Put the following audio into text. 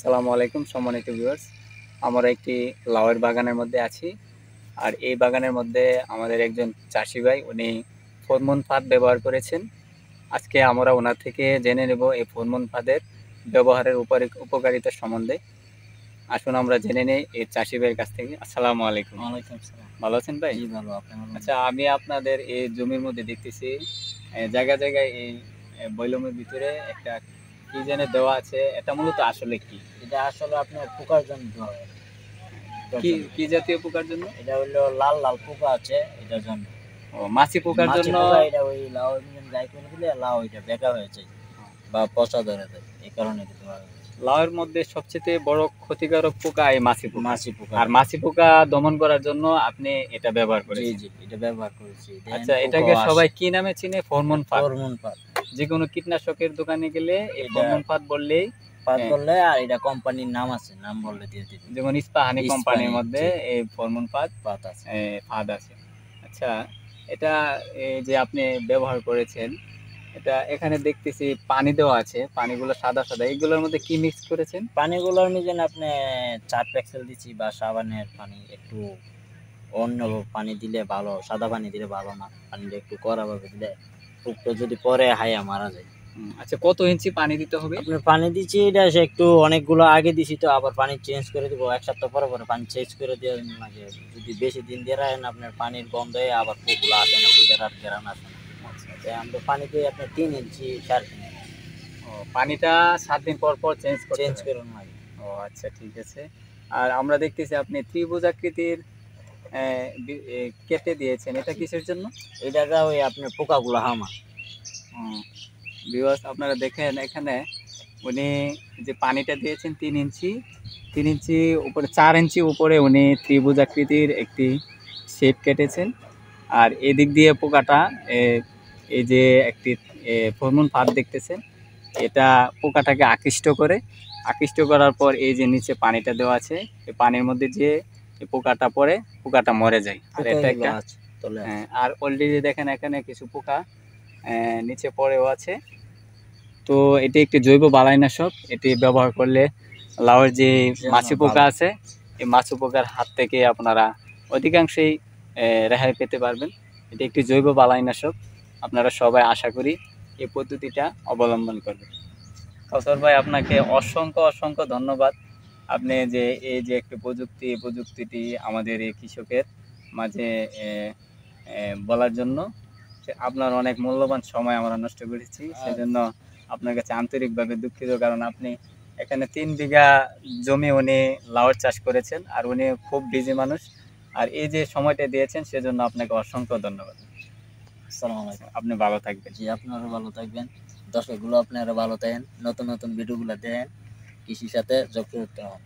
আসসালামু আলাইকুম সম্মানিত ভিউয়ার্স। আমরা একটি লাউয়ের বাগানের মধ্যে আছি। আর এই বাগানের মধ্যে আমাদের একজন চাষি ভাই উনি ফরমন ফাঁদ ব্যবহার করেছেন। আজকে আমরা ওনার থেকে জেনে নেব এই ফরমন ফাঁদের ব্যবহারের উপকারিতা সম্বন্ধে। আসুন আমরা জেনে নেই এই চাষি ভাইয়ের কাছ থেকে। আসসালামু আলাইকুম। ওয়ালাইকুম আসসালাম। ভালো আছেন ভাই? জি ভালো, আপনি ভালো? আচ্ছা, আমি আপনাদের এই জমির মধ্যে দেখতেছি জায়গায় জায়গায় এই বয়লমের ভিতরে একটা কি যেন দেওয়া আছে, এটা মূলত আসলে কি? এটা আসলে আপনার পোকার জন্য দেওয়া হয়। কি কি জাতীয় পোকার জন্য? এটা হলো লাল লাল পোকা আছে এটার জন্য। ও, মাছি পোকার মাছি জন্য। পোকা, এটা ওই লাউ গায়ে করে দিলে লাউ এটা বেঁকা হয়ে যায় বা পচা ধরে যায়, এই কারণে এটা দেওয়া হয়। লাউয়ের মধ্যে সবচেয়ে বড় ক্ষতিকারক পোকা এই মাছি পোকা। মাছি পোকা। আর মাছি পোকা দমন করার জন্য আপনি এটা ব্যবহার জি করেছেন? জি, এটা ব্যবহার করেছি। আচ্ছা, এটাকে সবাই কি নামে চিনে? ফরমন ফাঁদ। ফরমন ফাঁদ। যে কোনো কীটনাশকের দোকানে গেলে এই এটা ফরমন ফাঁদ বললেই ফাঁদ বললে, আর এটা কোম্পানির নাম আছে, নাম বললে দিয়ে দিবে। যেমন ইস্পাহানি কোম্পানির ইস্পাহানি, মধ্যে জি। এই ফরমন ফাঁদ ফাঁদ আছে। ফাঁদ আছে। আচ্ছা, এটা এই যে আপনি ব্যবহার করেছেন, এটা এখানে দেখতেছি পানি দেওয়া আছে, পানিগুলো সাদা সাদা। এগুলোর মধ্যে কি মিক্স করেছেন? পানিগুলোর মধ্যে আপনি 4 পেক্সেল দিচ্ছি, বা সাবানের পানি একটু অন্য পানি দিলে ভালো, সাদা পানি দিলে ভালো না, পানিটা একটু কড়া ভাবে দিলে পোকটা যদি পরে হাইয়া মারা যায়। আচ্ছা, কত ইঞ্চি পানি দিতে হবে? আপনার পানি দিচ্ছি এটা একটু অনেকগুলো আগে দিছি, তো আবার পানি চেঞ্জ করে দিব। এক সপ্তাহ পরে পরে পানি চেঞ্জ করে দেওয়া লাগে। যদি বেশি দিন দিয়ে রাখেন আপনার পানির গন্ধে আবার পোকগুলো আসে না, বুঝার আর গেরান আসে না। আচ্ছা, আমরা পানি দিয়ে আপনার 3 ইঞ্চি 3.5 ইঞ্চি। ও, পানিটা 7 দিন পর পর চেঞ্জ করুন লাগে। ও আচ্ছা, ঠিক আছে। আর আমরা দেখতেছি আপনি ত্রিভুজ আকৃতির কেটে দিয়েছেন, এটা কিসের জন্য? এটাটা ওই আপনার পোকাগুলো হামা। ভিউয়ার্স, আপনারা দেখেন এখানে উনি যে পানিটা দিয়েছেন 3 ইঞ্চি উপরে, 4 ইঞ্চি উপরে উনি ত্রিভুজ আকৃতির একটি শেপ কেটেছেন। আর এদিক দিয়ে পোকাটা এই যে একটি ফরমন ফাঁদ দেখতেছেন, এটা পোকাটাকে আকৃষ্ট করার পর এই যে নিচে পানিটা দেওয়া আছে, এই পানির মধ্যে যে পোকাটা পড়ে, পোকাটা মরে যায়। আর এটা একটা আর অলরেডি দেখেন এখানে কিছু পোকা নিচে পড়েও আছে। তো এটি একটি জৈব বালাইনাশক। এটি ব্যবহার করলে লাউয়ের যে মাছি পোকা আছে, এই মাছি পোকার হাত থেকে আপনারা অধিকাংশই রেহাই পেতে পারবেন। এটি একটি জৈব বালাইনাশক। আপনারা সবাই আশা করি এই পদ্ধতিটা অবলম্বন করবেন। কাউসার ভাই, আপনাকে অসংখ্য অসংখ্য ধন্যবাদ। আপনি যে এই যে একটি প্রযুক্তি, এই প্রযুক্তিটি আমাদের এই কৃষকের মাঝে বলার জন্য আপনার অনেক মূল্যবান সময় আমরা নষ্ট করেছি। সেজন্য আপনার কাছে আন্তরিকভাবে দুঃখিত, কারণ আপনি এখানে 3 বিঘা জমি উনি লাউয়ের চাষ করেছেন, আর উনি খুব বিজি মানুষ। আর এই যে সময়টা দিয়েছেন সেজন্য আপনাকে অসংখ্য ধন্যবাদ। আসসালামু আলাইকুম। আপনি ভালো থাকবেন। জি, আপনারাও ভালো থাকবেন। দর্শকগুলো আপনারা ভালো থাকেন, নতুন নতুন ভিডিওগুলো দেখেন, কৃষির সাথে যুক্ত হতে হন।